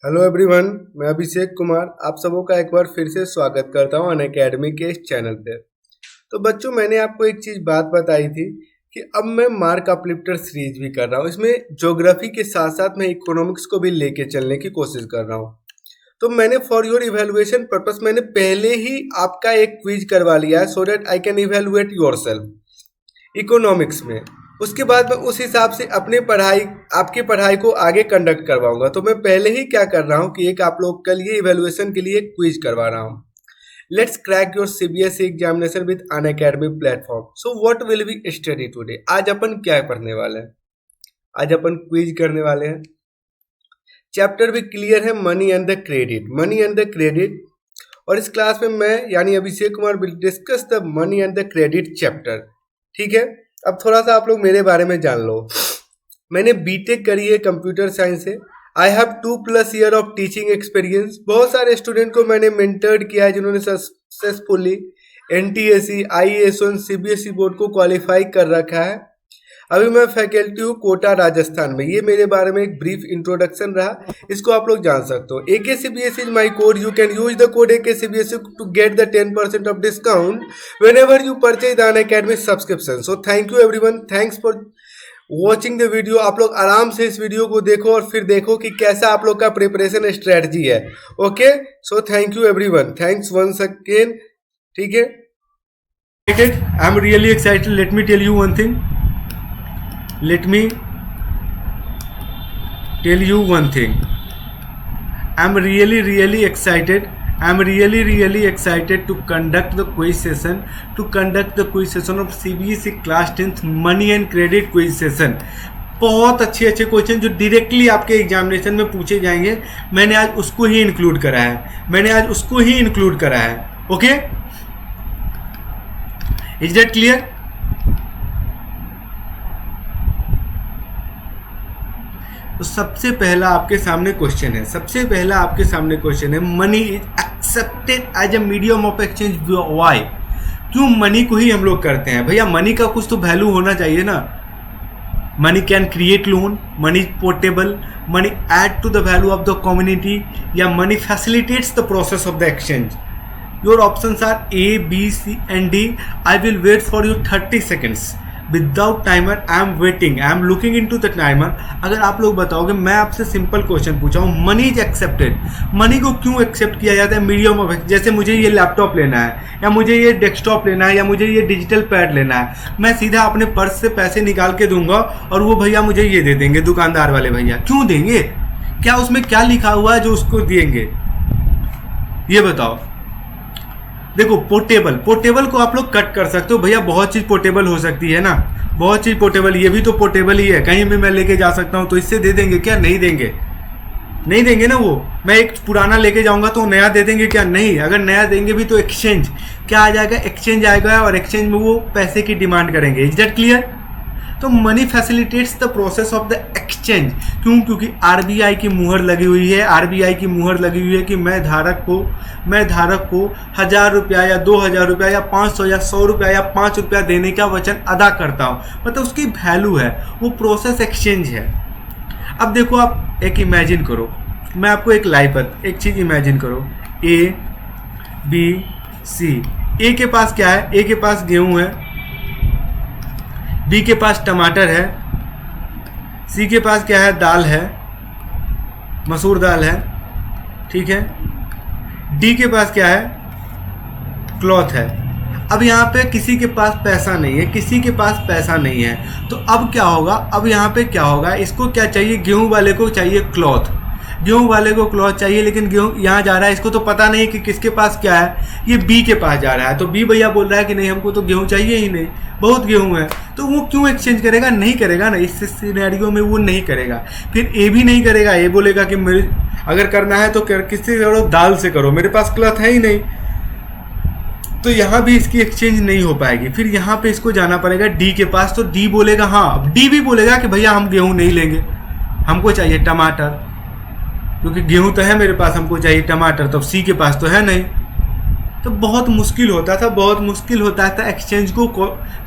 Hello everyone, मैं अभिषेक कुमार आप सबों का एक बार फिर से स्वागत करता हूं अनअकैडमी के इस चैनल पे। तो बच्चों, मैंने आपको एक चीज़ बात बताई थी कि अब मैं मार्क अपलिफ्टर सीरीज भी कर रहा हूं। इसमें ज्योग्राफी के साथ साथ मैं इकोनॉमिक्स को भी लेके चलने की कोशिश कर रहा हूं। तो मैंने फॉर योर इवेलुएशन पर्पस मैंने पहले ही आपका एक क्विज करवा लिया है, so that I can evaluate your self economics में। उसके बाद मैं उस हिसाब से अपनी पढ़ाई आपकी पढ़ाई को आगे कंडक्ट करवाऊंगा। तो मैं पहले ही क्या कर रहा हूँ कि एक आप लोग के लिए इवेलुएशन के लिए एक क्विज करवा रहा हूँ। Let's crack your CBSE examination with Unacademy platform. So what will be study today? आज अपन क्या पढ़ने वाले हैं? आज अपन क्विज करने वाले हैं। चैप्टर भी क्लियर है, money and the credit. Money and the credit, और इस क्लास में मैं यानी Abhishek Kumar will discuss the money and the credit chapter. ठीक है, अब थोड़ा सा आप लोग मेरे बारे में जान लो। मैंने बीटेक करी है कंप्यूटर साइंस से। I have 2+ year of teaching experience. बहुत सारे स्टूडेंट को मैंने मेंटर्ड किया है जिन्होंने successfully NTSC, IAS, CBSE board को क्वालिफाई कर रखा है। अभी मैं फैकल्टी हूँ कोटा राजस्थान में। ये मेरे बारे में एक ब्रीफ इंट्रोडक्शन रहा, इसको आप लोग जान सकते हो। AKCBSE is my code. You can use the code AKCBSE to get the 10% off discount whenever you purchase the Unacademy subscription. So thank you everyone, thanks for watching the video. आप लोग आराम से इस video को देखो और फिर देखो कि कैसा आप लोग का प्रिपरेशन स्ट्रेटजी है। Okay, so thank you everyone, thanks once again. ठीक है, I am really excited. Let me tell you one thing. Let me tell you one thing. I'm really excited. I'm really excited to conduct the quiz session. To conduct the quiz session of CBSE Class 10th Money and Credit Quiz Session. बहुत अच्छे question जो directly आपके examination में पूछे जाएंगे, मैंने आज उसको ही इंक्लूड करा है। Okay, is that clear? तो सबसे पहला आपके सामने क्वेश्चन है, money is accepted as a medium of exchange. Why? क्यों मनी को ही हम लोग करते हैं? भैया मनी का कुछ तो वैल्यू होना चाहिए ना। Money can create loan, money portable, money add to the value of the community, या money facilitates the process of the exchange. Your options are A, B, C and D. I will wait for you 30 seconds. Without timer I am waiting, I am looking into the timer. अगर आप लोग बताओगे, मैं आपसे simple question पूछा हूँ, money is accepted. Money को क्यों एक्सेप्ट किया जाता है? मीडियम ऑफ, जैसे मुझे ये लैपटॉप लेना है, या मुझे ये डेस्कटॉप लेना है, या मुझे ये डिजिटल पैड लेना है, मैं सीधा अपने पर्स से पैसे निकाल के दूंगा और वो भैया मुझे ये दे देंगे, दुकानदार वाले भैया। क्यों देंगे? क्या उसमें क्या लिखा हुआ है जो उसको देंगे? ये बताओ। देखो, पोर्टेबल को आप लोग कट कर सकते हो भैया, बहुत चीज़ पोर्टेबल हो सकती है ना, बहुत चीज़ पोर्टेबल। ये भी तो पोर्टेबल ही है, कहीं भी मैं लेके जा सकता हूँ। तो इससे दे देंगे क्या? नहीं देंगे ना। वो मैं एक पुराना लेके जाऊंगा तो नया दे देंगे क्या? नहीं। अगर नया देंगे भी तो एक्सचेंज क्या आ जाएगा? एक्सचेंज आएगा, और एक्सचेंज में वो पैसे की डिमांड करेंगे। Is that clear? तो money facilitates the process of the exchange. क्यों? क्योंकि आरबीआई की मुहर लगी हुई है कि मैं धारक को 1000 रुपया या 2000 रुपया या 500 या 100 रुपया या 5 रुपया देने का वचन अदा करता हूँ। मतलब उसकी वैल्यू है, वो प्रोसेस एक्सचेंज है। अब देखो, आप एक इमेजिन करो, मैं आपको एक एक चीज़ इमेजिन करो। A, B, C। ए के पास क्या है? ए के पास गेहूँ है, बी के पास टमाटर है, सी के पास क्या है? दाल है, मसूर दाल है। ठीक है, डी के पास क्या है? क्लॉथ है। अब यहाँ पे किसी के पास पैसा नहीं है, तो अब क्या होगा? अब यहाँ पे क्या होगा? इसको क्या चाहिए? गेहूं वाले को चाहिए क्लॉथ, चाहिए, लेकिन गेहूं यहाँ जा रहा है, इसको तो पता नहीं कि किसके पास क्या है, ये बी के पास जा रहा है। तो बी भैया बोल रहा है कि नहीं, हमको तो गेहूं चाहिए ही नहीं, बहुत गेहूं है। तो वो क्यों एक्सचेंज करेगा? नहीं करेगा ना। इस सिनेरियो में वो नहीं करेगा। फिर ए भी नहीं करेगा। ए बोलेगा कि मेरे अगर करना है तो किससे करो? दाल से करो, मेरे पास क्लॉथ है ही नहीं। तो यहाँ भी इसकी एक्सचेंज नहीं हो पाएगी। फिर यहाँ पे इसको जाना पड़ेगा डी के पास। तो डी बोलेगा, हाँ, डी भी बोलेगा कि भैया हम गेहूं नहीं लेंगे, हमको चाहिए टमाटर, क्योंकि गेहूं तो है मेरे पास, हमको चाहिए टमाटर। तो सी के पास तो है नहीं, तो बहुत मुश्किल होता था, बहुत मुश्किल होता था एक्सचेंज को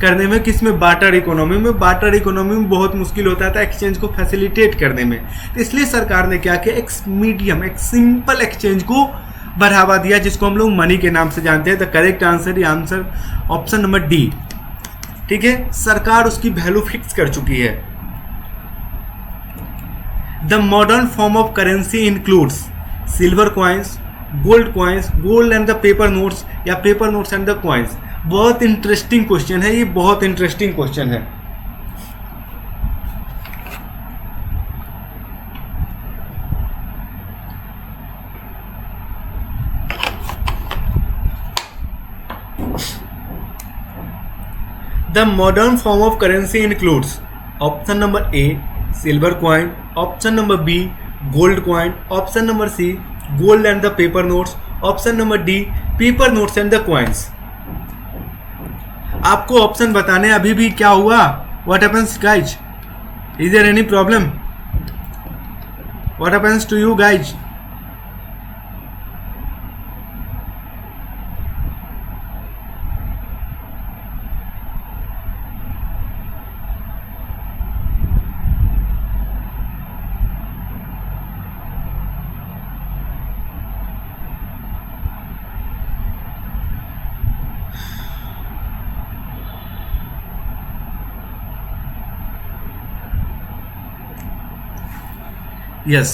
करने में। किस में? बार्टर इकोनॉमी में। बार्टर इकोनॉमी में बहुत मुश्किल होता था एक्सचेंज को फैसिलिटेट करने में। तो इसलिए सरकार ने क्या किया, एक मीडियम, एक सिंपल एक्सचेंज को बढ़ावा दिया, जिसको हम लोग मनी के नाम से जानते हैं। The correct answer option number D. ठीक है, सरकार उसकी वैल्यू फिक्स कर चुकी है। The modern form of currency includes silver coins, gold and the paper notes, या paper notes and the coins. बहुत इंटरेस्टिंग क्वेश्चन है ये, बहुत इंटरेस्टिंग क्वेश्चन है। The modern form of currency includes option number A silver coin, option number B gold coin, option number C gold and the paper notes, option number D paper notes and the coins. आपको option बताने अभी भी क्या हुआ? What happens guys? Is there any problem? What happens to you guys? Yes,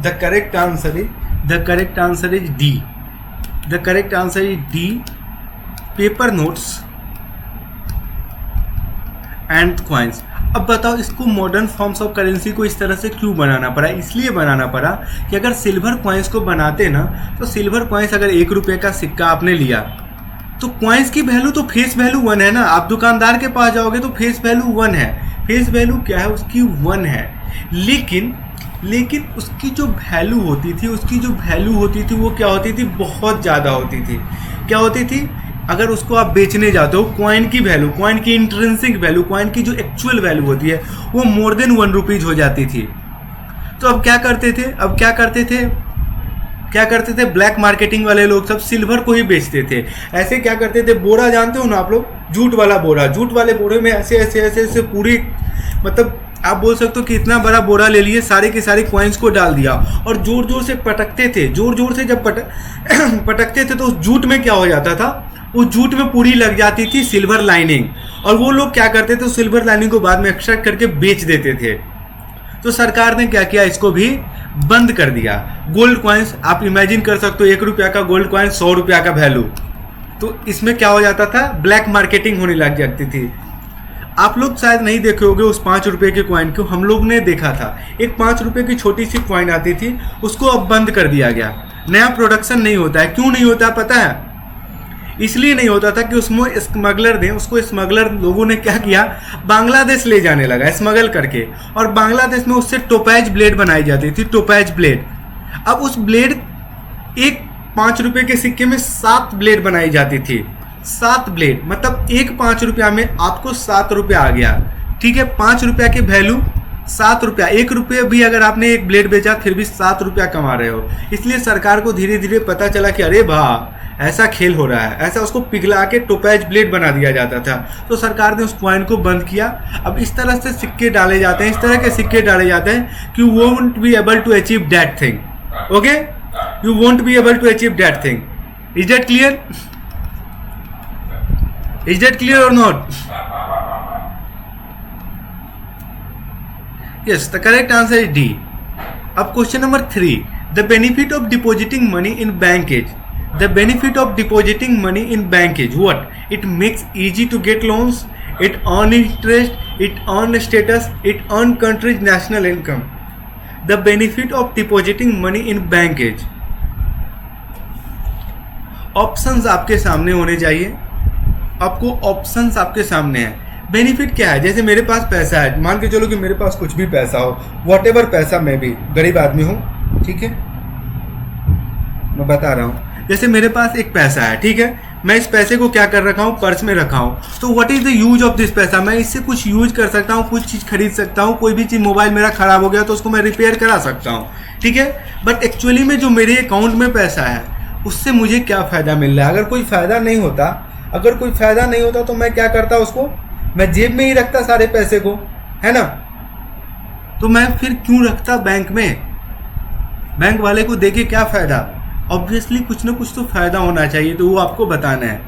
the correct answer is D. The correct answer is D. Paper notes and coins. अब बताओ इसको modern forms of currency को इस तरह से क्यों बनाना पड़ा? इसलिए बनाना पड़ा कि अगर सिल्वर कॉइन्स को बनाते ना, तो सिल्वर कॉइन्स अगर 1 रुपये का सिक्का आपने लिया तो कॉइन्स की वैल्यू तो फेस वैल्यू 1 है ना। आप दुकानदार के पास जाओगे तो फेस वैल्यू 1 है। फेस वैल्यू क्या है उसकी? 1 है। लेकिन उसकी जो वैल्यू होती थी वो क्या होती थी? बहुत ज़्यादा होती थी। क्या होती थी? अगर उसको आप बेचने जाते हो, कॉइन की वैल्यू, कॉइन की इंट्रिंसिक वैल्यू, कॉइन की जो एक्चुअल वैल्यू होती है वो मोर देन 1 रुपीज़ हो जाती थी। तो अब क्या करते थे? ब्लैक मार्केटिंग वाले लोग सब सिल्वर को ही बेचते थे। ऐसे क्या करते थे? बोरा जानते हो ना आप लोग, जूट वाला बोरा। जूट वाले बोरे में ऐसे पूरी, मतलब आप बोल सकते हो कि इतना बड़ा बोरा ले लिए, सारे के सारे कॉइन्स को डाल दिया और जोर जोर से पटकते थे। जोर से जब पटकते थे तो उस जूट में क्या हो जाता था? उस जूट में पूरी लग जाती थी सिल्वर लाइनिंग, और वो लोग क्या करते थे? सिल्वर लाइनिंग को बाद में एक्सट्रैक्ट करके बेच देते थे। तो सरकार ने क्या किया? इसको भी बंद कर दिया। गोल्ड कॉइन्स आप इमेजिन कर सकते हो, 1 रुपया का गोल्ड कॉइन 100 रुपया का वैल्यू। तो इसमें क्या हो जाता था? ब्लैक मार्केटिंग होने लग जाती थी। आप लोग शायद नहीं देखे होंगे उस 5 रुपये के कॉइन को, हम लोग ने देखा था। एक 5 रुपये की छोटी सी कॉइन आती थी, उसको अब बंद कर दिया गया। नया प्रोडक्शन नहीं होता है। क्यों नहीं होता पता है? इसलिए नहीं होता था कि उसमें स्मगलर थे, उसको स्मगलर लोगों ने क्या किया? बांग्लादेश ले जाने लगा स्मगल करके, और बांग्लादेश में उससे टोपैज ब्लेड बनाई जाती थी, टोपैज ब्लेड। अब उस ब्लेड, एक 5 रुपये के सिक्के में 7 ब्लेड बनाई जाती थी। 7 ब्लेड, मतलब एक 5 रुपया में आपको 7 रुपया आ गया। ठीक है, 5 रुपया की वैल्यू 7 रुपया। 1 रुपये भी अगर आपने एक ब्लेड बेचा फिर भी 7 रुपया कमा रहे हो। इसलिए सरकार को धीरे धीरे पता चला कि अरे वाह, ऐसा खेल हो रहा है। ऐसा उसको पिघला के टोपैज ब्लेड बना दिया जाता था। तो सरकार ने उस कॉइन को बंद किया। अब इस तरह से सिक्के डाले जाते हैं, इस तरह के सिक्के डाले जाते हैं कि you won't be able to achieve that thing. Okay, you won't be able to achieve that thing. Is that clear? Is that clear or not? Yes, the correct answer is D. अब question number 3, the benefit of depositing money in bank is. The benefit of depositing money in bank is what? It makes easy to get loans. It earn interest. It earn status. It earn country's national income. The benefit of depositing money in bank is. Options आपके सामने होने चाहिए। आपको options आपके सामने है। Benefit क्या है? जैसे मेरे पास पैसा है, मान के चलो कि मेरे पास कुछ भी पैसा हो, व्हाटएवर पैसा, मैं भी गरीब आदमी हूँ, ठीक है, मैं बता रहा हूँ। जैसे मेरे पास एक पैसा है, ठीक है, मैं इस पैसे को क्या कर रखा हूँ? पर्स में रखा हूँ। तो what is the use of this पैसा? मैं इससे कुछ यूज कर सकता हूँ, कुछ चीज़ खरीद सकता हूँ। कोई भी चीज़, मोबाइल मेरा खराब हो गया तो उसको मैं रिपेयर करा सकता हूँ, ठीक है। बट एक्चुअली में जो मेरे अकाउंट में पैसा है उससे मुझे क्या फ़ायदा मिल रहा है। अगर कोई फ़ायदा नहीं होता तो मैं क्या करता, उसको मैं जेब में ही रखता सारे पैसे को, है ना। तो मैं फिर क्यों रखता बैंक में, बैंक वाले को देके क्या फ़ायदा। ऑब्वियसली कुछ ना कुछ तो फ़ायदा होना चाहिए, तो वो आपको बताना है।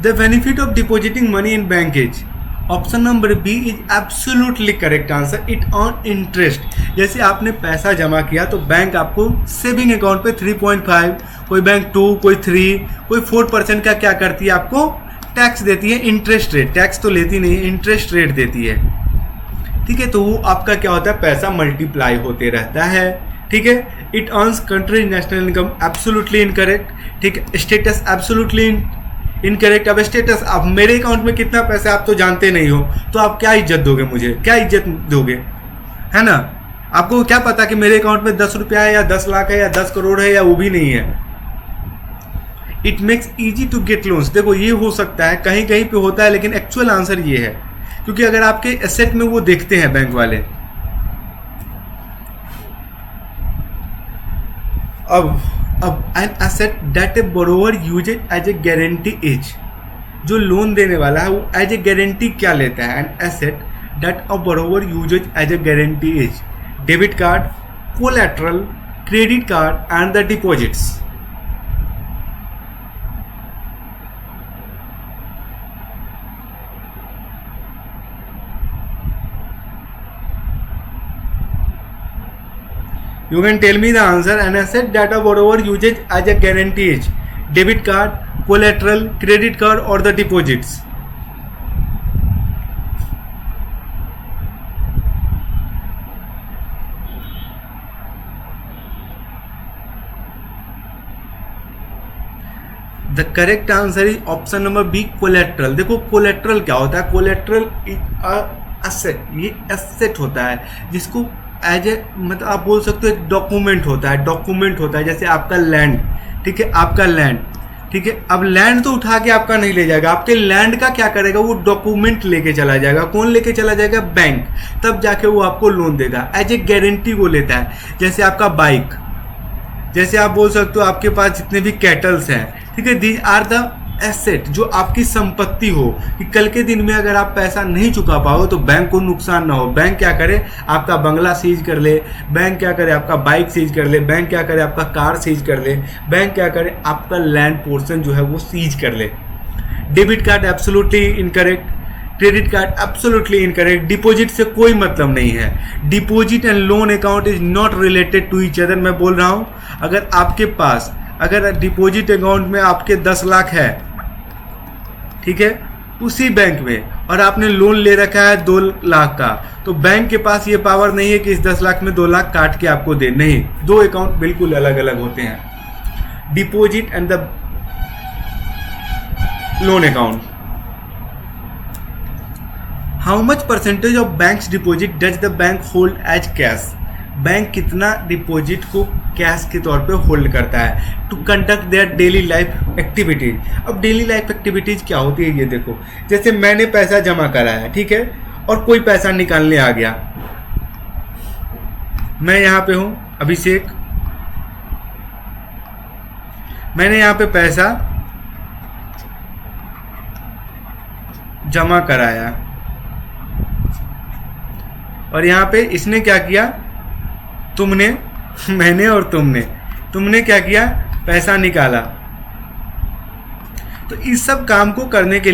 The benefit of depositing money in bank is, option number B is absolutely correct answer, it on interest. जैसे आपने पैसा जमा किया तो बैंक आपको सेविंग अकाउंट पे 3.5, कोई बैंक 2, कोई 3, कोई 4% का क्या करती है, आपको टैक्स देती है, इंटरेस्ट रेट। टैक्स तो लेती नहीं है, इंटरेस्ट रेट देती है, ठीक है। तो वो आपका क्या होता है, पैसा मल्टीप्लाई होते रहता है, ठीक है। It earns country national income, absolutely incorrect, ठीक है। Status absolutely incorrect. अब स्टेटस, अब मेरे अकाउंट में कितना पैसा आप तो जानते नहीं हो, तो आप क्या इज्जत दोगे मुझे, क्या इज्जत दोगे, है ना। आपको क्या पता कि मेरे अकाउंट में 10 रुपया है या 10 लाख है या 10 करोड़ है या वो भी नहीं है। It makes easy to get loans. देखो ये हो सकता है, कहीं कहीं पे होता है, लेकिन एक्चुअल आंसर ये है, क्योंकि अगर आपके एसेट में वो देखते हैं बैंक वाले। अब an asset that a borrower uses as a guarantee is, जो लोन देने वाला है वो एज ए गारंटी क्या लेता है। An asset that a borrower uses as a guarantee is debit card, collateral, credit card and the deposits. You can tell me the answer. An asset that a borrower uses as a guarantee is debit card, collateral, credit card or the deposits. The correct answer is option number B, collateral. देखो collateral क्या होता है, collateral is a asset, ये asset होता है जिसको as a, मतलब आप बोल सकते हो एक डॉक्यूमेंट होता है, जैसे आपका लैंड, ठीक है, आपका लैंड, ठीक है। अब लैंड तो उठा के आपका नहीं ले जाएगा, आपके लैंड का क्या करेगा, वो डॉक्यूमेंट लेके चला जाएगा। कौन लेके चला जाएगा, बैंक, तब जाके वो आपको लोन देगा, एज ए गारंटी वो लेता है। जैसे आपका बाइक, जैसे आप बोल सकते हो आपके पास जितने भी कैटल्स हैं, ठीक है, दीज आर द एसेट, जो आपकी संपत्ति हो, कि कल के दिन में अगर आप पैसा नहीं चुका पाओ तो बैंक को नुकसान ना हो। बैंक क्या करे, आपका बंगला सीज कर ले, बैंक क्या करे, आपका बाइक सीज कर ले, बैंक क्या करे, आपका कार सीज कर ले, बैंक क्या करे, आपका लैंड पोर्शन जो है वो सीज कर ले। Debit card absolutely incorrect, credit card absolutely incorrect. Deposit से कोई मतलब नहीं है, deposit and loan account is not related to each other. मैं बोल रहा हूं, अगर आपके पास, अगर डिपॉजिट अकाउंट में आपके 10 लाख है, ठीक है, उसी बैंक में, और आपने लोन ले रखा है 2 लाख का, तो बैंक के पास ये पावर नहीं है कि इस 10 लाख में 2 लाख काट के आपको दे, नहीं, 2 अकाउंट बिल्कुल अलग अलग होते हैं, deposit and the loan account. How much percentage of banks deposit does the bank hold as cash. Bank कितना डिपॉजिट को कैश के तौर पे होल्ड करता है to conduct their daily life activities. अब डेली लाइफ एक्टिविटीज क्या होती है, ये देखो, जैसे मैंने पैसा जमा करा है, ठीक है, और कोई पैसा निकालने आ गया, मैं यहाँ पे हूँ अभिषेक, मैंने यहाँ पे पैसा जमा कराया, और यहाँ पे इसने क्या किया, तुमने, मैंने और तुमने क्या किया, पैसा निकाला। तो इस सब काम को करने के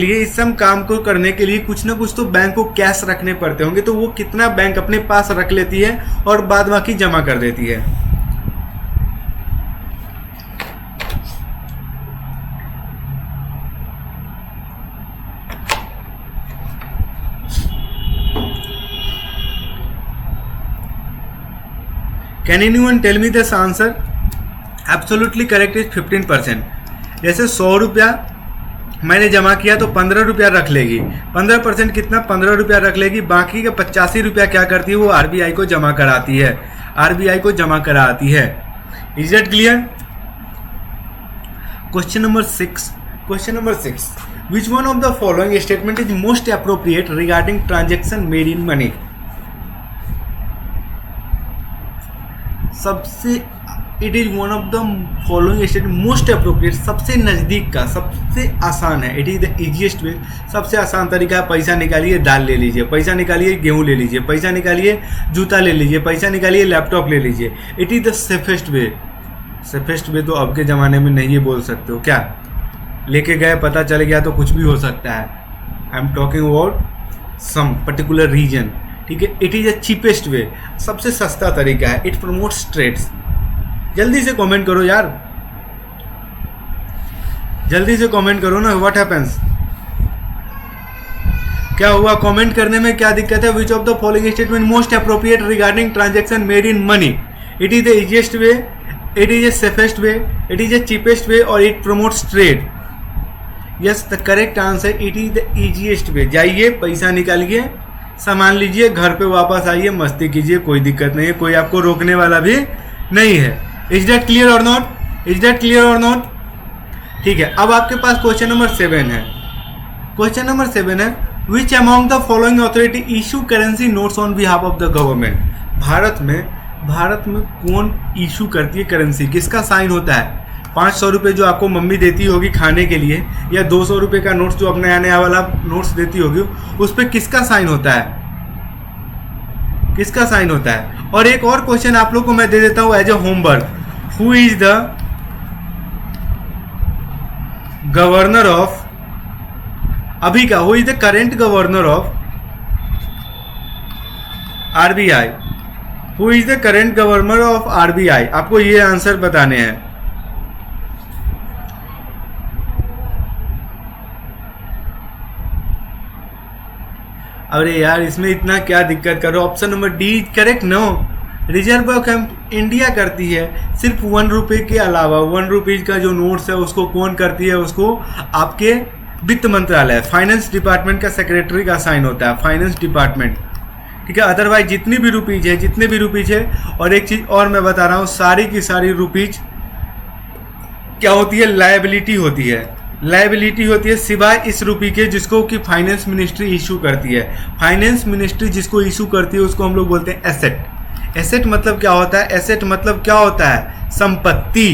लिए कुछ ना कुछ तो बैंक को कैश रखने पड़ते होंगे, तो वो कितना बैंक अपने पास रख लेती है और बाद बाकी जमा कर देती है। Can anyone tell me this answer. Absolutely correct is 15%। जैसे 100 रुपया मैंने जमा किया तो 15 रुपया रख लेगी, 15% कितना, 15 रुपया रख लेगी, बाकी का 85 रुपया क्या करती है, वो आरबीआई को जमा कराती है, आरबीआई को जमा कराती है। Is that clear. Question number 6, which one of the following statement is most appropriate regarding transaction made in money. सबसे it is one of the following state most appropriate, सबसे नज़दीक का, सबसे आसान है। It is the easiest way, सबसे आसान तरीका है। पैसा निकालिए, दाल ले लीजिए, पैसा निकालिए, गेहूँ ले लीजिए, पैसा निकालिए, जूता ले लीजिए, पैसा निकालिए, लैपटॉप ले लीजिए। It is the safest way. Safest way तो अब के ज़माने में नहीं बोल सकते हो क्या, लेके गए पता चल गया तो कुछ भी हो सकता है। I am talking about some particular reason, ठीक है। It is the cheapest way, सबसे सस्ता तरीका है। It promotes trades. जल्दी से कमेंट करो यार, जल्दी से कमेंट करो ना। व्हाट हैपेंस, क्या हुआ? कमेंट करने में क्या दिक्कत है? Which of the following statement most appropriate regarding transaction made in money? It is the easiest way, it is the safest way, it is the cheapest way और it promotes trade. Yes, the correct answer it is the easiest way. जाइए, पैसा निकालिए, सामान लीजिए, घर पे वापस आइए, मस्ती कीजिए, कोई दिक्कत नहीं है, कोई आपको रोकने वाला भी नहीं है। इज दैट क्लियर और नॉट? इज दैट क्लियर और नॉट? ठीक है, अब आपके पास क्वेश्चन नंबर 7 है। क्वेश्चन नंबर 7 है, which among the following authority issue currency notes on behalf of the government? Bharat में कौन इशू करती है करेंसी? किसका साइन होता है? 500 रुपये जो आपको मम्मी देती होगी खाने के लिए, या 200 रुपये का नोट्स जो अब नया नया वाला नोट्स देती होगी, उस पर किसका साइन होता है? किसका साइन होता है? और एक और क्वेश्चन आप लोग को मैं दे देता हूं as a homework. Who is the governor of अभी का, who is the current governor of RBI? Who is the current governor of RBI? आपको ये आंसर बताने हैं। अरे यार, इसमें इतना क्या दिक्कत करो? Option number D is correct. No, Reserve Bank of India करती है। सिर्फ 1 रुपये के अलावा 1 रुपीज का जो नोट्स है उसको कौन करती है? उसको आपके वित्त मंत्रालय, फाइनेंस डिपार्टमेंट का सेक्रेटरी का साइन होता है, फाइनेंस डिपार्टमेंट, ठीक है। अदरवाइज जितने भी रुपीज है। और एक चीज और मैं बता रहा हूँ, सारी की सारी रुपीज क्या होती है? लायबिलिटी होती है। लायबिलिटी होती है सिवाय इस रुपये के जिसको कि फाइनेंस मिनिस्ट्री इशू करती है। फाइनेंस मिनिस्ट्री जिसको इशू करती है उसको हम लोग बोलते हैं एसेट। एसेट मतलब क्या होता है? एसेट मतलब क्या होता है? संपत्ति।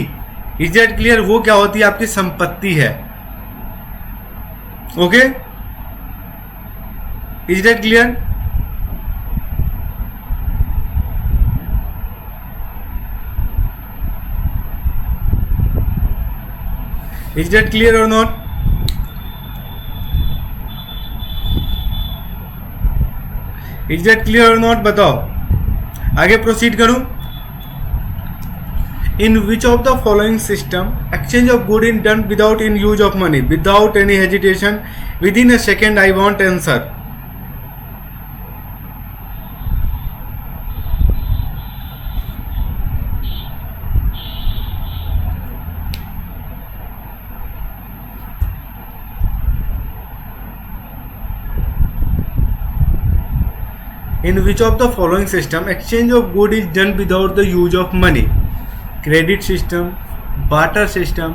Is that clear? वो क्या होती है? आपकी संपत्ति है। Okay, is that clear? Is that clear or not? Is that clear or not? बताओ, आगे प्रोसीड करूं। In which of the following system exchange of good is done without in use of money, without any hesitation, within a second? I want answer. In which of the following system exchange of good is done without the use of money? Credit system, barter system,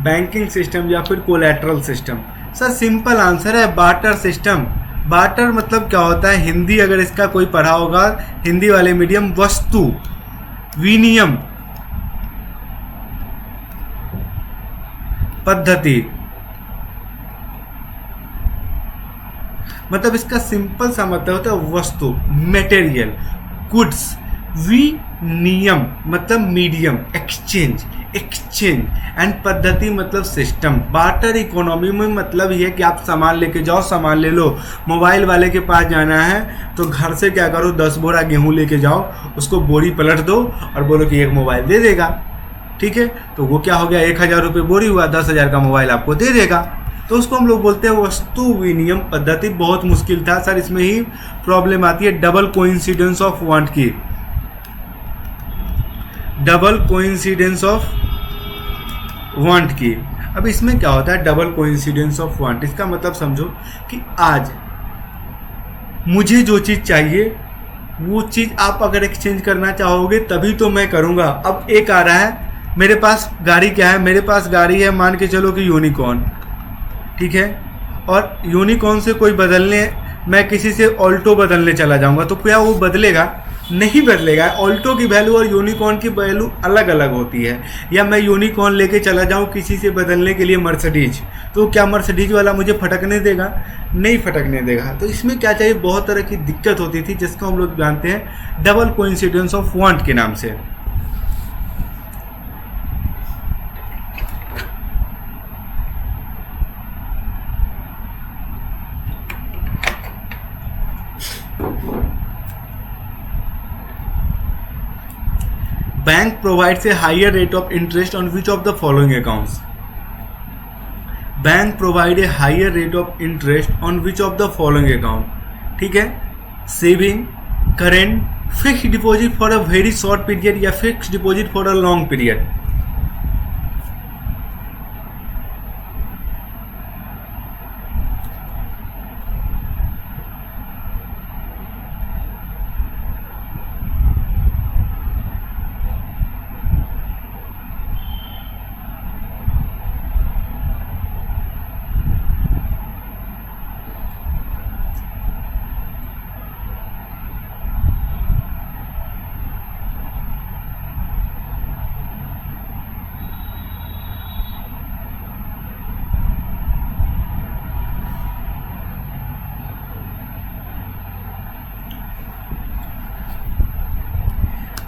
banking system या फिर collateral system? Sir simple answer है barter system. Barter मतलब क्या होता है? हिंदी अगर इसका कोई पढ़ा होगा, हिंदी वाले मीडियम, वस्तु विनिमय पद्धति। मतलब इसका सिंपल सा मतलब होता है वस्तु, मटेरियल, गुड्स। विनिमय मतलब मीडियम, एक्सचेंज एंड पद्धति मतलब सिस्टम। बार्टर इकोनॉमी में मतलब ये है कि आप सामान लेके जाओ, सामान ले लो। मोबाइल वाले के पास जाना है तो घर से क्या करो, 10 बोरा गेहूं लेके जाओ, उसको बोरी पलट दो और बोलो कि एक मोबाइल दे देगा, ठीक है। तो वो क्या हो गया, 1000 रुपये बोरी हुआ, 10,000 का मोबाइल आपको दे देगा। तो उसको हम लोग बोलते हैं वस्तु विनिमय पद्धति। बहुत मुश्किल था सर, इसमें ही प्रॉब्लम आती है डबल कोइंसिडेंस ऑफ वांट की। डबल कोइंसिडेंस ऑफ वांट की। अब इसमें क्या होता है डबल कोइंसिडेंस ऑफ वांट? इसका मतलब समझो कि आज मुझे जो चीज़ चाहिए वो चीज़ आप अगर एक्सचेंज करना चाहोगे तभी तो मैं करूँगा। अब एक आ रहा है, मेरे पास गाड़ी क्या है? मेरे पास गाड़ी है, मान के चलो कि यूनिकॉर्न, ठीक है। और यूनिकॉर्न से कोई बदलने, मैं किसी से ऑल्टो बदलने चला जाऊंगा तो क्या वो बदलेगा? नहीं बदलेगा। ऑल्टो की वैल्यू और यूनिकॉर्न की वैल्यू अलग अलग होती है। या मैं यूनिकॉर्न लेके चला जाऊं किसी से बदलने के लिए मर्सिडीज, तो क्या मर्सिडीज वाला मुझे फटकने देगा? नहीं फटकने देगा। तो इसमें क्या चाहिए, बहुत तरह की दिक्कत होती थी जिसको हम लोग जानते हैं डबल कोइंसिडेंस ऑफ वांट के नाम से। Bank provides a higher rate of interest on which of the following accounts? Bank provide a higher rate of interest on which of the following account? ठीक है, saving, current, fix deposit for a very short period या fix deposit for a long period.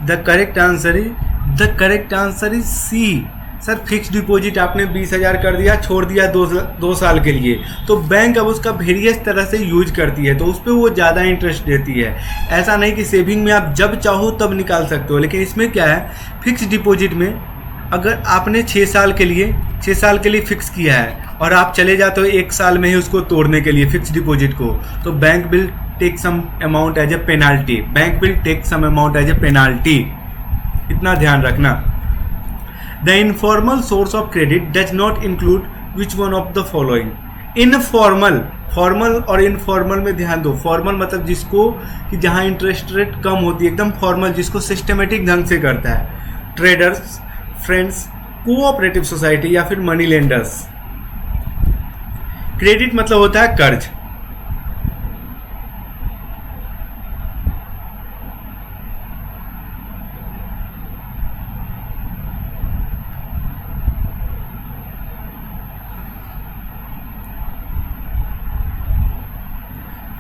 The correct answer is C. Sir fix deposit आपने 20,000 कर दिया, छोड़ दिया 2 साल के लिए, तो बैंक अब उसका वेरियस तरह से यूज करती है, तो उस पर वो ज़्यादा इंटरेस्ट देती है। ऐसा नहीं कि सेविंग में आप जब चाहो तब निकाल सकते हो, लेकिन इसमें क्या है, फिक्स डिपॉजिट में अगर आपने 6 साल के लिए फिक्स किया है और आप चले जाते हो 1 साल में ही उसको तोड़ने के लिए फिक्स डिपॉजिट को, तो bank will take some amount as a penalty. इतना ध्यान रखना। The informal source of credit does not include which one of the following? Informal, formal और इनफॉर्मल में ध्यान दो। फॉर्मल मतलब जिसको कि जहां इंटरेस्ट रेट कम होती है, एकदम फॉर्मल जिसको सिस्टमेटिक ढंग से करता है, ट्रेडर्स, फ्रेंड्स, कोऑपरेटिव सोसाइटी या फिर मनी लेंडर्स। क्रेडिट मतलब होता है कर्ज।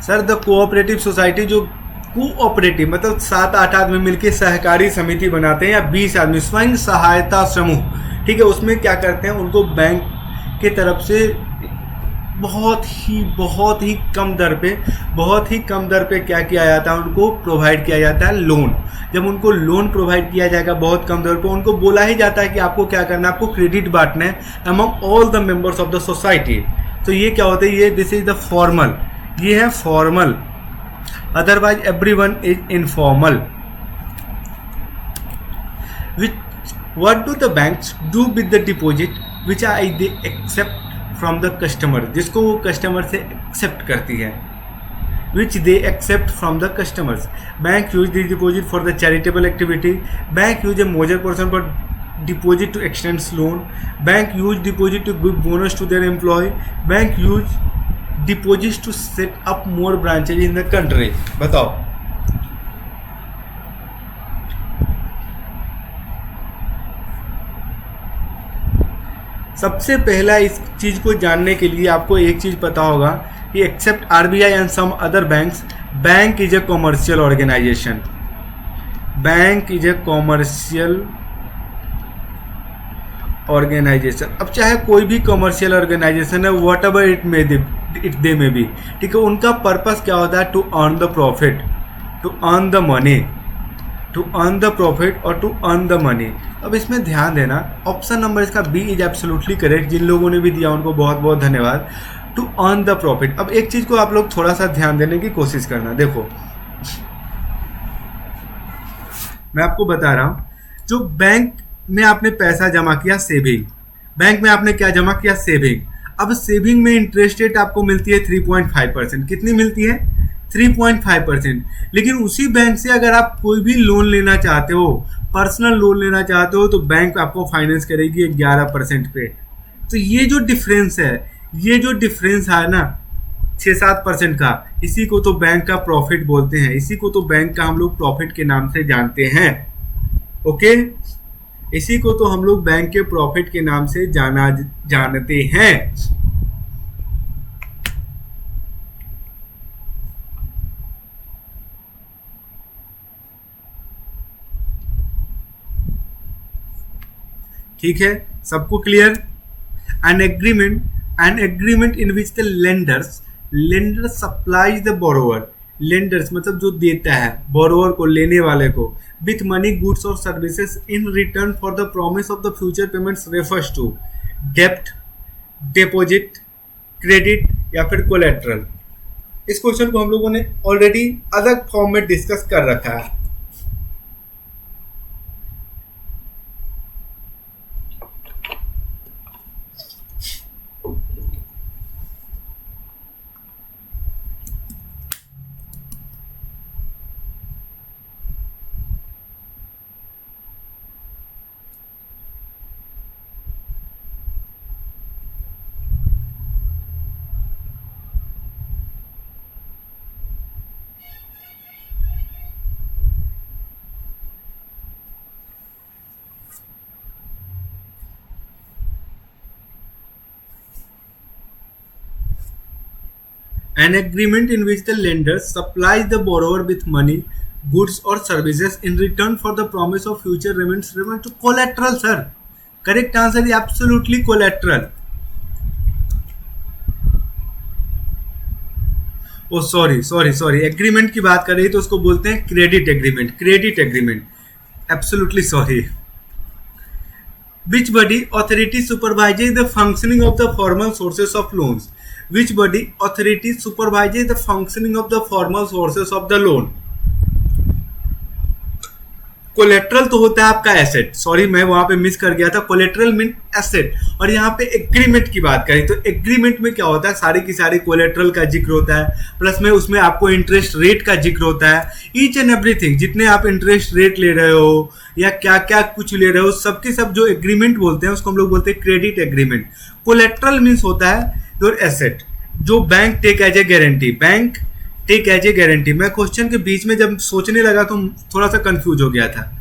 सर द कोऑपरेटिव सोसाइटी, जो कोऑपरेटिव मतलब 7-8 आदमी मिलकर सहकारी समिति बनाते हैं या 20 आदमी, स्वयं सहायता समूह, ठीक है, उसमें क्या करते हैं, उनको बैंक के तरफ से बहुत ही कम दर पे क्या किया जाता है, उनको प्रोवाइड किया जाता है लोन। जब उनको लोन प्रोवाइड किया जाएगा बहुत कम दर पे, उनको बोला ही जाता है कि आपको क्या करना है, आपको क्रेडिट बांटना है among all the members of the society. तो ये क्या होता है, ये दिस इज द फॉर्मल, ये है formal. Otherwise everyone is informal. What do the banks do with the deposit which I they accept from the customer? जिसको वो कस्टमर से एक्सेप्ट करती है, which they accept from the customers. Bank use the deposit for the charitable activity, bank use a major person for deposit to extend loan, bank use deposit to give bonus to their employee, bank use deposits to set up more branches in the country। बताओ। सबसे पहला इस चीज को जानने के लिए आपको एक चीज पता होगा कि except RBI and some other banks, bank is a commercial organisation. Bank is a commercial organisation. अब चाहे कोई भी कॉमर्शियल ऑर्गेनाइजेशन है, whatever it they may be, ठीक है, उनका पर्पस क्या होता है, to earn the profit, to earn the money, to earn the profit और टू अर्न द मनी। अब इसमें ध्यान देना, ऑप्शन नंबर इसका बी इज एब्सोल्युटली करेक्ट। जिन लोगों ने भी दिया उनको बहुत बहुत धन्यवाद। To earn the profit. अब एक चीज को आप लोग थोड़ा सा ध्यान देने की कोशिश करना। देखो मैं आपको बता रहा हूं, जो बैंक में आपने पैसा जमा किया, सेविंग, बैंक में आपने क्या जमा किया, सेविंग। अब सेविंग में इंटरेस्ट रेट आपको मिलती है 3.5%। कितनी मिलती है, 3.5%। लेकिन उसी बैंक से अगर आप कोई भी लोन लेना चाहते हो, पर्सनल लोन लेना चाहते हो, तो बैंक आपको फाइनेंस करेगी 11% पे। तो ये जो डिफरेंस है ना, 6-7% का, इसी को तो बैंक का प्रॉफिट बोलते हैं, इसी को तो बैंक का हम लोग प्रॉफिट के नाम से जानते हैं। ओके, इसी को तो हम लोग बैंक के प्रॉफिट के नाम से जानते हैं। ठीक है, सबको clear? An agreement in which the lender supplies the borrower, lenders मतलब जो देता है बोरोवर को, लेने वाले को, विथ मनी गुड्स और services in return for the promise of the future payments refers to डेप्ट, डिपॉजिट, क्रेडिट या फिर कोलेट्रल। इस क्वेश्चन को हम लोगों ने ऑलरेडी अलग फॉर्म में डिस्कस कर रखा है। An agreement in which the lender supplies the borrower with money, goods or services in return for the promise of future payments to collateral, sir. Correct answer is absolutely collateral. Oh sorry, agreement की बात कर रही है तो उसको बोलते हैं credit agreement. Absolutely sorry. Which body authority supervises the functioning of the formal sources of loans? Which body authority supervises the functioning of the formal sources of the loan? Collateral तो होता है आपका एसेट, सॉरी मैं वहां पे miss कर गया था, कोलेट्रल मीन एसेट। और यहाँ पे एग्रीमेंट की बात करें तो एग्रीमेंट में क्या होता है, सारी की सारी कोलेट्रल का जिक्र होता है, प्लस में उसमें आपको इंटरेस्ट रेट का जिक्र होता है, ईच एंड एवरीथिंग, जितने आप इंटरेस्ट रेट ले रहे हो या क्या क्या कुछ ले रहे हो, सबके सब जो एग्रीमेंट बोलते हैं उसको हम लोग बोलते हैं क्रेडिट एग्रीमेंट। कोलेट्रल मीन्स होता है योर एसेट जो bank take as a guarantee. मैं क्वेश्चन के बीच में जब सोचने लगा तो थोड़ा सा कंफ्यूज हो गया था।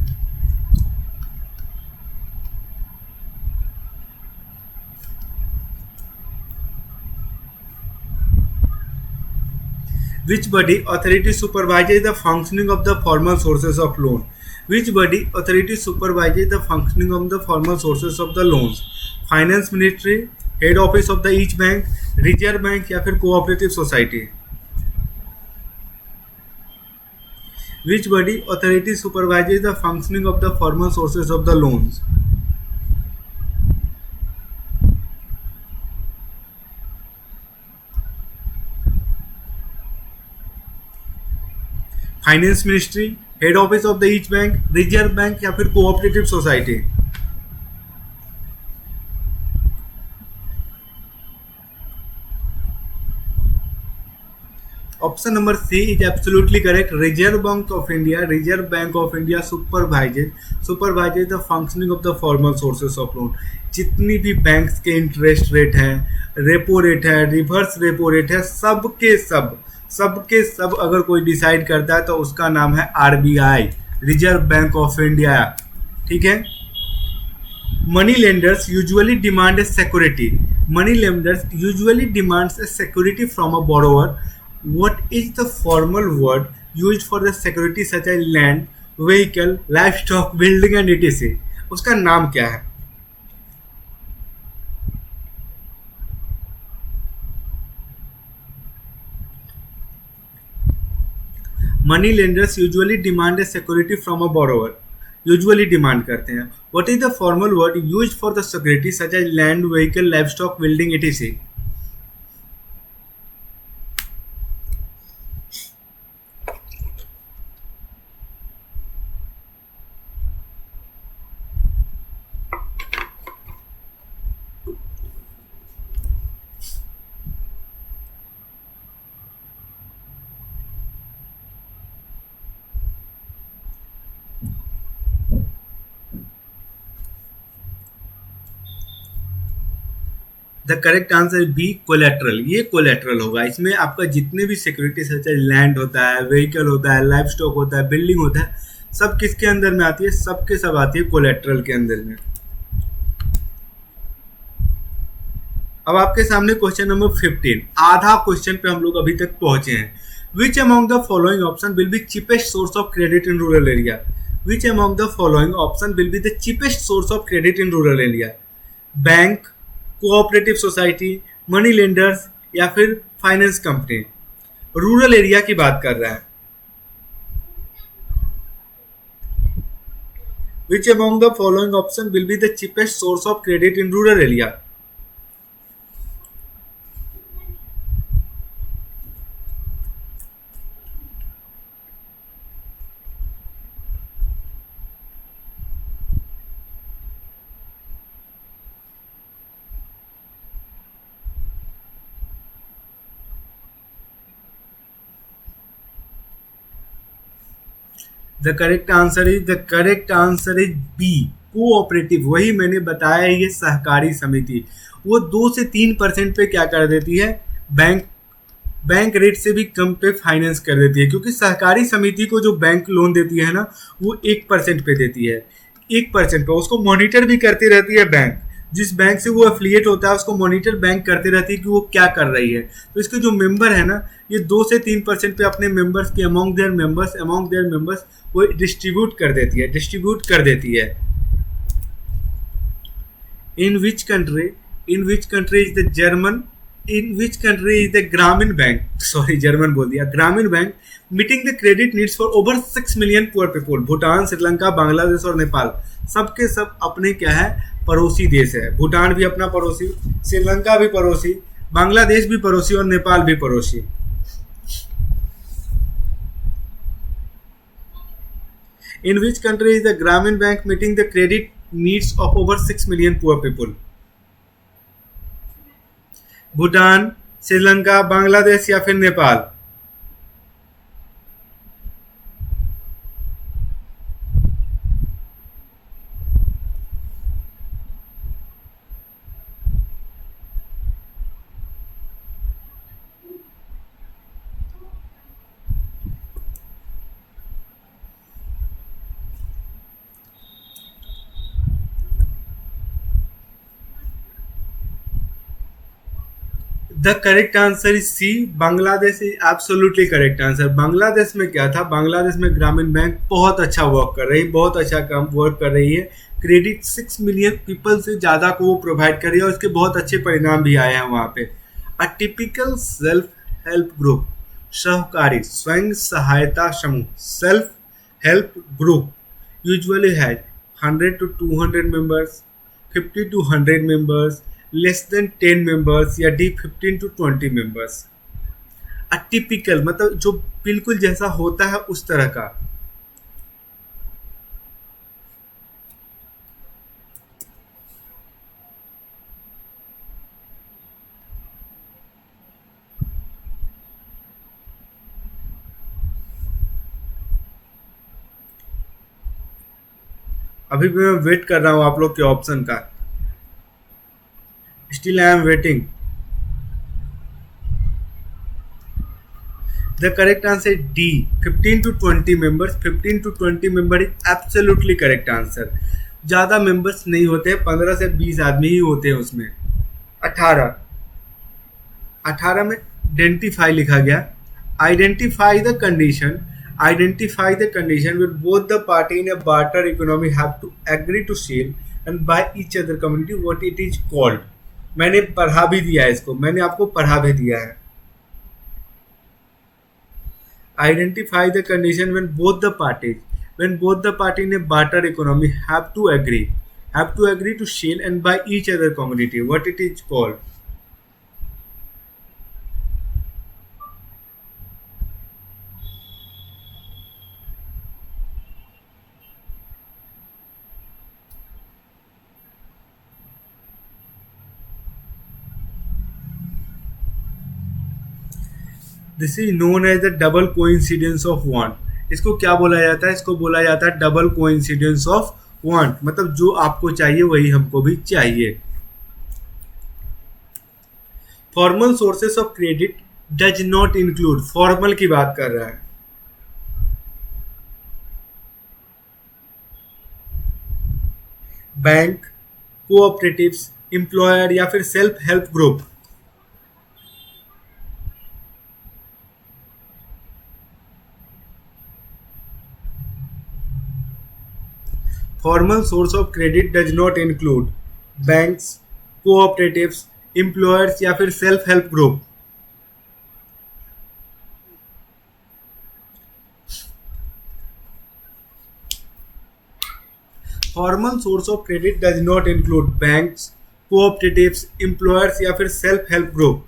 Which body authority supervises the functioning of the formal sources of loan? Which body authority supervises the functioning of the formal sources of the loans? Finance Ministry, head office of the each bank, Reserve Bank या फिर cooperative society? Which body authority supervises the functioning of the formal sources of the loans? Finance ministry, head office of the each bank, Reserve Bank या फिर cooperative society? Option number C is absolutely correct. Reserve Bank of India supervises the functioning of the formal sources of loan. जितनी भी banks के interest rate है, repo rate है, reverse repo rate है, सबके सब अगर कोई डिसाइड करता है तो उसका नाम है RBI, Reserve Bank of India. ठीक है। Money lenders usually demand a security from a borrower. What is the formal word used for the security such as land, vehicle, livestock, building and etc? उसका नाम क्या है? Money lenders usually demand a security from a borrower, usually demand करते हैं। What is the formal word used for the security such as land, vehicle, livestock, building etc.? The correct answer be collateral. ये collateral होगा, इसमें आपका जितने भी security सच land होता है, व्हीकल होता है, लाइफ स्टॉक होता है, बिल्डिंग होता है, सब किसके अंदर में आती है? सबके सब आती है कोलेट्रल के अंदर में। अब आपके सामने क्वेश्चन नंबर 15, आधा क्वेश्चन पे हम लोग अभी तक पहुंचे हैं। विच among the following option will B cheapest source of credit in rural area? Which among the following option will be the cheapest source of credit in rural area? Bank, cooperative society, money lenders या फिर finance company? Rural area की बात कर रहा है। Which among the following option will be the cheapest source of credit in rural area? Correct answer is B, cooperative. वही मैंने बताया, ये सहकारी समिति वो 2 से 3% पे क्या कर देती है? बैंक रेट से भी कम पे फाइनेंस कर देती है, क्योंकि सहकारी समिति को जो बैंक लोन देती है ना, वो 1% पे देती है। 1% पे उसको मॉनिटर भी करती रहती है बैंक। जिस बैंक से वो एफिलिएट होता है उसको मॉनिटर बैंक करती रहती है कि वो क्या कर रही है। तो इसके जो मेंबर है ना, ये 2 से 3% पे अपने मेंबर्स के अमॉन्ग देयर मेंबर्स वो डिस्ट्रीब्यूट कर देती है। इन विच कंट्री इज द ग्रामीण बैंक, सॉरी जर्मन बोल दिया, ग्रामीण bank meeting the credit needs for over 6 million poor people? Bhutan, Sri Lanka, Bangladesh और नेपाल, सबके सब अपने क्या है? पड़ोसी देश है। भूटान भी अपना पड़ोसी, श्रीलंका भी पड़ोसी, बांग्लादेश भी पड़ोसी और नेपाल भी पड़ोसी। In which country is the Grameen Bank meeting the credit needs of over 6 million poor people? Bhutan, Sri Lanka, Bangladesh या फिर Nepal? The correct answer is C, Bangladesh is absolutely correct answer. Bangladesh में क्या था? बांग्लादेश में ग्रामीण बैंक बहुत अच्छा वर्क कर रही है, बहुत अच्छा काम वर्क कर रही है। क्रेडिट 6 मिलियन पीपल से ज़्यादा को वो प्रोवाइड कर रही है और उसके बहुत अच्छे परिणाम भी आए हैं वहाँ पे। A typical self help group, सहकारी स्वयं सहायता समूह, self help group usually has 100 to 200 members, 50 to 100 members, less than 10 members या डी 15 to 20 मेंबर्स। अटिपिकल मतलब जो बिल्कुल जैसा होता है उस तरह का। अभी भी मैं वेट कर रहा हूं आप लोग के ऑप्शन का। Still I am waiting. The correct answer is D, 15 to 20 members. 15 to 20 member is absolutely correct answer. ज़्यादा members नहीं होते, 15 से 20 आदमी ही होते हैं उसमें। 18 में identify लिखा गया। Identify the condition with both the party in a barter economy have to agree to sell and buy each other community what it is called. मैंने पढ़ा भी दिया है इसको, मैंने आपको पढ़ा भी दिया है। Identify the condition when both the party in a barter economy have to agree to sell and buy each other commodity, what it is called? This is known as the double coincidence of want. इसको क्या बोला जाता है? इसको बोला जाता है double coincidence of want, मतलब जो आपको चाहिए वही हमको भी चाहिए। Formal sources of credit does not include, formal की बात कर रहा है। बैंक, कोऑपरेटिव्स, एम्प्लॉयर या फिर self help group. Formal source of credit does not include banks, cooperatives, employers या फिर self help group. Formal source of credit does not include banks, cooperatives, employers या फिर self help group.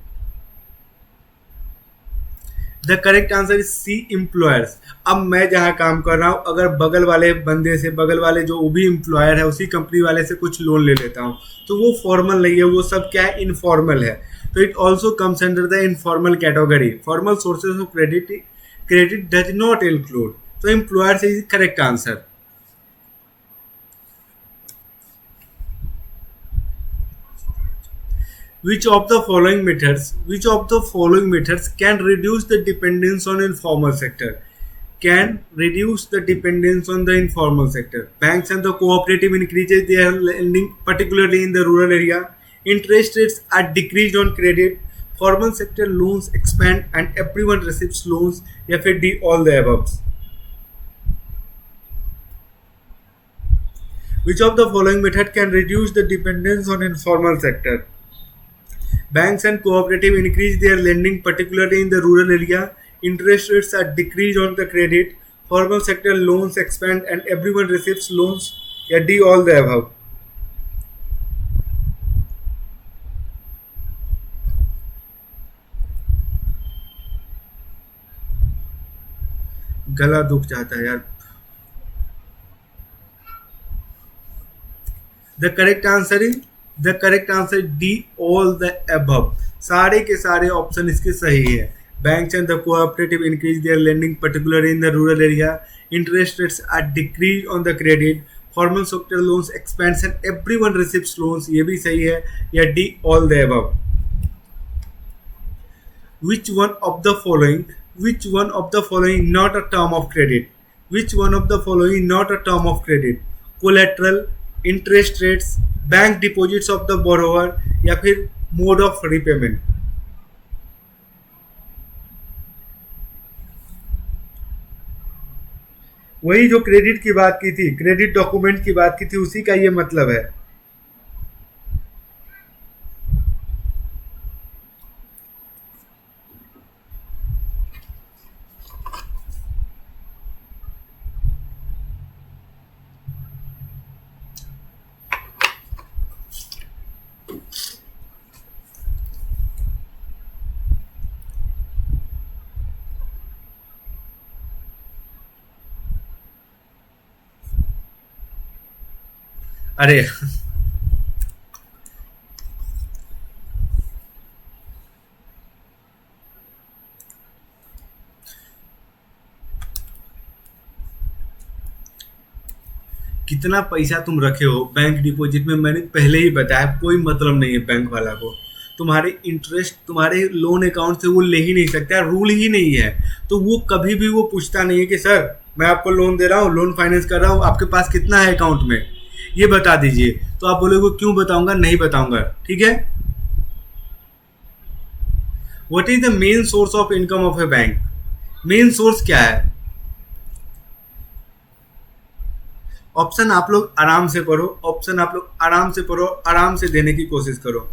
The correct answer is C, employers. अब मैं जहां काम कर रहा हूं, अगर बगल वाले बंदे से, बगल वाले जो वो भी एम्प्लॉयर है, उसी कंपनी वाले से कुछ लोन ले लेता हूं, तो वो फॉर्मल नहीं है, वो सब क्या है, इनफॉर्मल है। तो it also comes under the informal category. Formal sources of credit does not include, तो employers is correct answer. Which of the following methods can reduce the dependence on informal sector? Can reduce the dependence on the informal sector. Banks and the cooperative increases their lending, particularly in the rural area. Interest rates are decreased on credit. Formal sector loans expand and everyone receives loans. या फिर D, all the above. Which of the following method can reduce the dependence on informal sector? Banks and cooperative increase their lending, particularly in the rural area. Interest rates are decreased on the credit. Formal sector loans expand and everyone receives loans. या D, all the above. गला दुख जाता है यार। The correct answer is D, all the above. सारे के सारे option इसके सही है। Banks and the cooperative increase their lending, particularly in the rural area. Interest rates are decreased on the credit. Formal sector loans expands and everyone receives loans. ये भी सही है। या D, all the above. Which one of the following not a term of credit? Which one of the following not a term of credit? Collateral, interest rates, bank deposits of the borrower या फिर mode of repayment. वही जो credit की बात की थी, credit document की बात की थी, उसी का ये मतलब है। अरे कितना पैसा तुम रखे हो बैंक डिपॉजिट में, मैंने पहले ही बताया, कोई मतलब नहीं है बैंक वाला को। तुम्हारे इंटरेस्ट तुम्हारे लोन अकाउंट से वो ले ही नहीं सकता, रूल ही नहीं है। तो वो कभी भी वो पूछता नहीं है कि सर मैं आपको लोन दे रहा हूँ, लोन फाइनेंस कर रहा हूँ, आपके पास कितना है अकाउंट में, ये बता दीजिए। तो आप बोलोगे क्यों बताऊंगा, नहीं बताऊंगा, ठीक है। What is the main source of income of A bank? Main source क्या है? ऑप्शन आप लोग आराम से पढ़ो, ऑप्शन आप लोग आराम से पढ़ो, आराम से देने की कोशिश करो।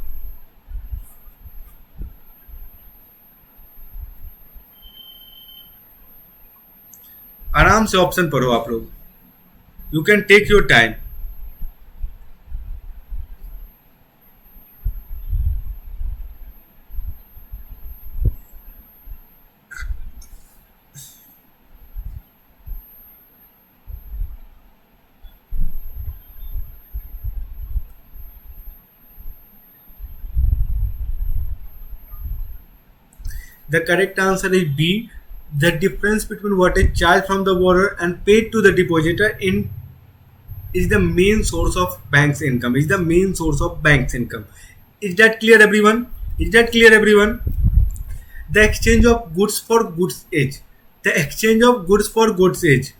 आराम से ऑप्शन पढ़ो आप लोग, you can take your time. The correct answer is B. The difference between what is charged from the borrower and paid to the depositor in is the main source of bank's income. Is the main source of bank's income. Is that clear, everyone? Is that clear, everyone? The exchange of goods for goods age. The exchange of goods for goods age.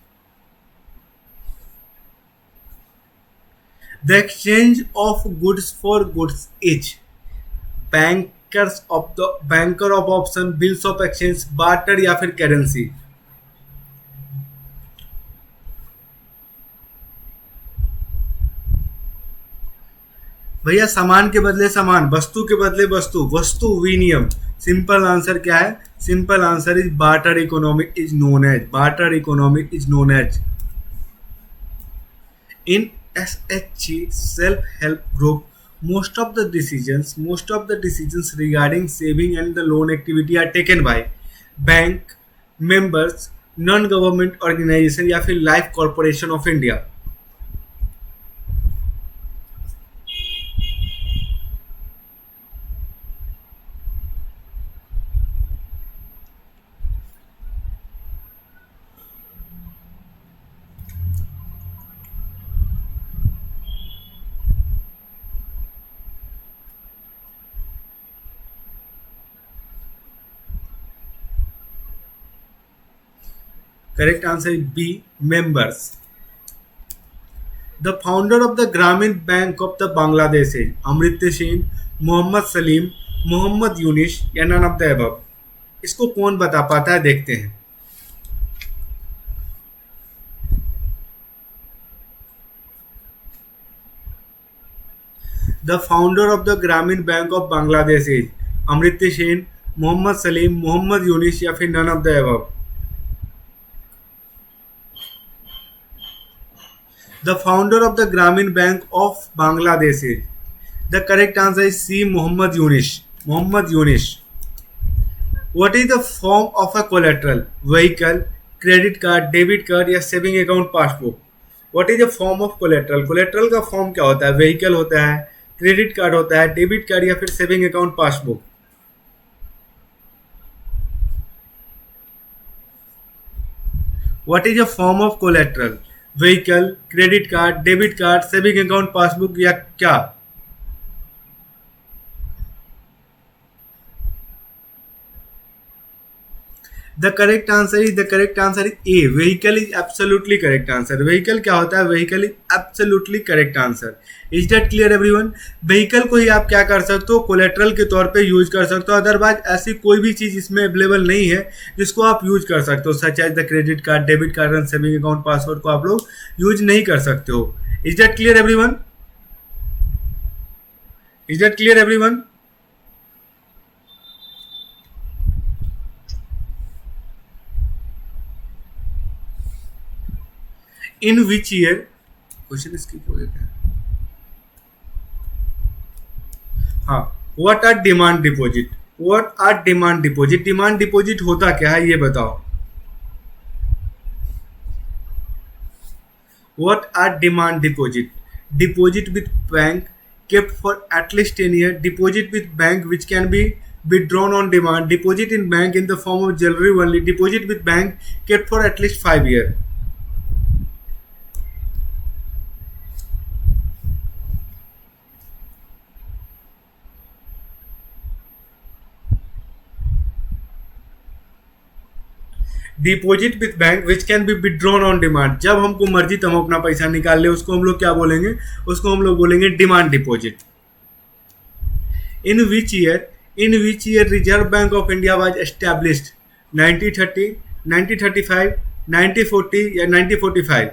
The exchange of goods for goods age. Banker of option, bills of exchange, barter या फिर currency. भैया सामान के बदले सामान, वस्तु के बदले वस्तु, वस्तु विनियम. सिंपल आंसर क्या है? Simple answer is barter economy is known as. Barter economy is known as. In SHG self help group, most of the decisions regarding saving and the loan activity are taken by bank, members, non government organization या फिर life corporation of India. Correct answer is B, members. The founder of the Grameen Bank of the Bangladesh is Amartya Sen, Mohammad Salim, Mohammad Yunus या none of the above. इसको कौन बता पाता है, देखते हैं. The founder of the Grameen Bank of Bangladesh is Amartya Sen, Mohammad Salim, Mohammad Yunus या फिर none of the above. The founder of the Grameen Bank of Bangladesh is. The correct answer is C, Mohammad Yunus. Mohammad Yunus. What is the form of a collateral? Vehicle, credit card, debit card या saving account passbook. What is the form of collateral? Collateral का form क्या होता है? Vehicle होता है, credit card होता है, debit card या फिर saving account passbook. What is the form of collateral? Vehicle, credit card, debit card, saving account passbook या क्या? The correct answer is a. Vehicle is absolutely correct answer. Vehicle क्या होता है? Vehicle is absolutely correct answer. Is that clear everyone? Vehicle को ही आप क्या कर सकते हो? कोलेट्रल के तौर पे यूज कर सकते हो. अदरवाइज ऐसी कोई भी चीज इसमें अवेलेबल नहीं है जिसको आप यूज कर सकते हो. Such as the credit card, debit card and saving account password को आप लोग यूज नहीं कर सकते हो. Is that clear everyone? Is that clear everyone? In which year, question skip हो गया क्या? हाँ, what are demand deposit? What are demand deposit? Demand deposit होता क्या है ये बताओ. What are demand deposit? Deposit with bank kept for at least 10 years. Deposit with bank which can be withdrawn on demand. Deposit in bank in the form of jewelry only. Deposit with bank kept for at least 5 years. Deposit with bank which can be withdrawn on demand. जब हमको मर्जी तब हम अपना पैसा निकाल ले, उसको हम लोग क्या बोलेंगे? उसको हम लोग बोलेंगे demand deposit. In which year Reserve Bank of India was established? 1930, 1935, 1940 या 1945?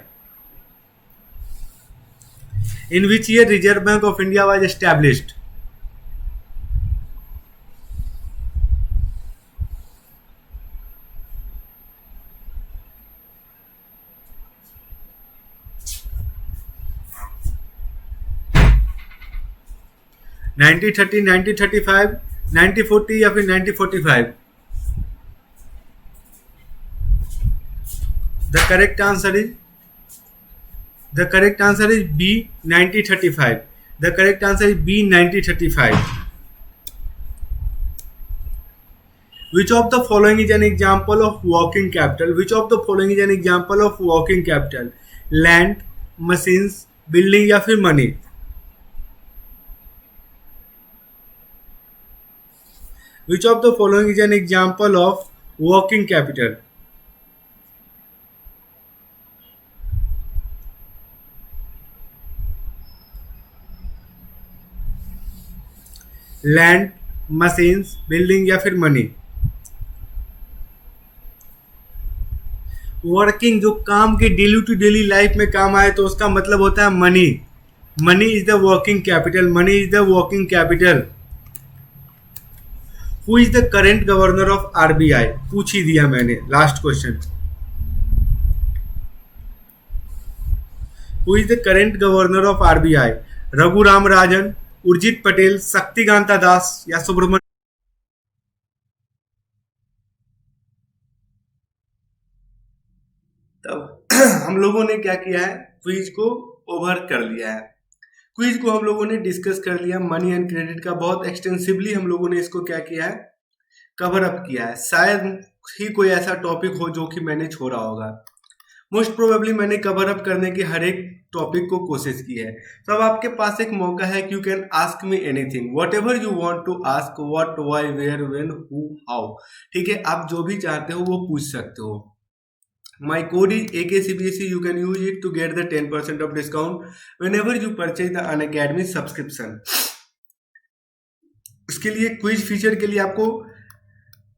In which year Reserve Bank of India was established? Nineteen 1935, 1940 या फिर 1945? The correct answer is B 1935. The correct answer is B 1935. Which of the following is an example of working capital? Which of the following is an example of working capital? Land, machines, building या फिर money? Which of the following is an example of working capital? Land, machines, building या फिर money? Working, जो काम के daily to daily life में काम आए तो उसका मतलब होता है money. Money is the working capital. Money is the working capital. Who is the current governor of RBI? पूछ ही दिया मैंने, last question. Who is the current governor of RBI? Raghuram Rajan, Urjit Patel, Shaktikanta Das या सुब्रमण्य? तब हम लोगों ने क्या किया है, क्विज को ओवर कर लिया है. क्विज को हम लोगों ने डिस्कस कर लिया. मनी एंड क्रेडिट का बहुत एक्सटेंसिवली हम लोगों ने इसको क्या किया है, कवर अप किया है. शायद ही कोई ऐसा टॉपिक हो जो कि मैंने छोड़ा होगा. मोस्ट प्रोबेबली मैंने कवर अप करने की हर एक टॉपिक को कोशिश की है. तो अब आपके पास एक मौका है कि you can ask me anything, whatever you want to ask, what, why, where, when, who, how. ठीक है, आप जो भी चाहते हो वो पूछ सकते हो. My code is AKCBSE. You can use it to get the 10% of discount whenever you purchase the Unacademy subscription. इसके लिए क्विज फीचर के लिए आपको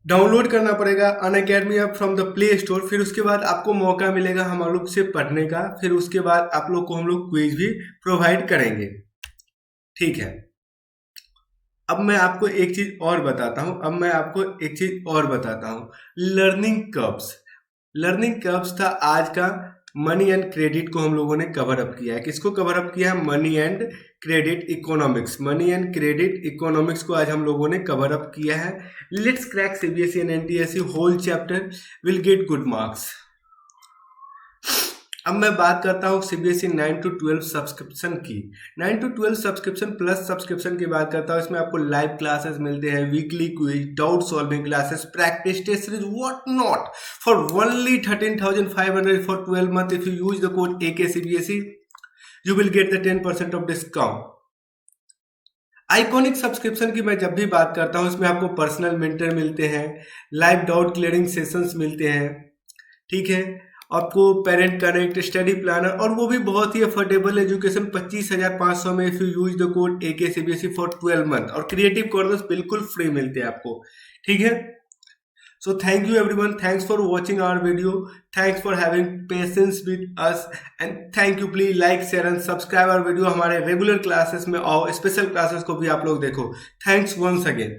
डाउनलोड करना पड़ेगा Unacademy app from the play store. फिर उसके बाद आपको मौका मिलेगा हम लोग से पढ़ने का. फिर उसके बाद आप लोग को हम लोग क्विज भी प्रोवाइड करेंगे. ठीक है, अब मैं आपको एक चीज और बताता हूँ. Learning curves. लर्निंग कर्व्स था आज का. मनी एंड क्रेडिट को हम लोगों ने कवर अप किया है. किसको कवर अप किया है? Money and credit economics. Money and credit economics को आज हम लोगों ने कवर अप किया है. Let's crack CBSE and NTSC whole chapter, will get good marks. अब मैं बात करता हूँ सीबीएसई 9 to 12 सब्सक्रिप्शन की. 9 to 12 सब्सक्रिप्शन प्लस सब्सक्रिप्शन की बात करता हूँ. इसमें आपको लाइव क्लासेस मिलते हैं, weekly quiz, doubt solving classes, practice test series, what not, for only 13,500 for 12 month. If you use the code AKCBSE you will get the 10% off discount. Iconic subscription की मैं जब भी बात करता हूँ, इसमें आपको पर्सनल मेंटर मिलते हैं, लाइव डाउट क्लियरिंग सेशंस मिलते हैं. ठीक है, आपको पेरेंट कनेक्ट, स्टडी प्लानर, और वो भी बहुत ही अफोर्डेबल एजुकेशन 25,500 में if you use the code AKCBSE for 12 month. और क्रिएटिव कॉर्नर्स बिल्कुल फ्री मिलते हैं आपको. ठीक है, so thank you everyone. Thanks for watching our video. Thanks for having patience with us and thank you. Please like, share and subscribe our video. हमारे regular classes में आओ, स्पेशल क्लासेस को भी आप लोग देखो. Thanks once again.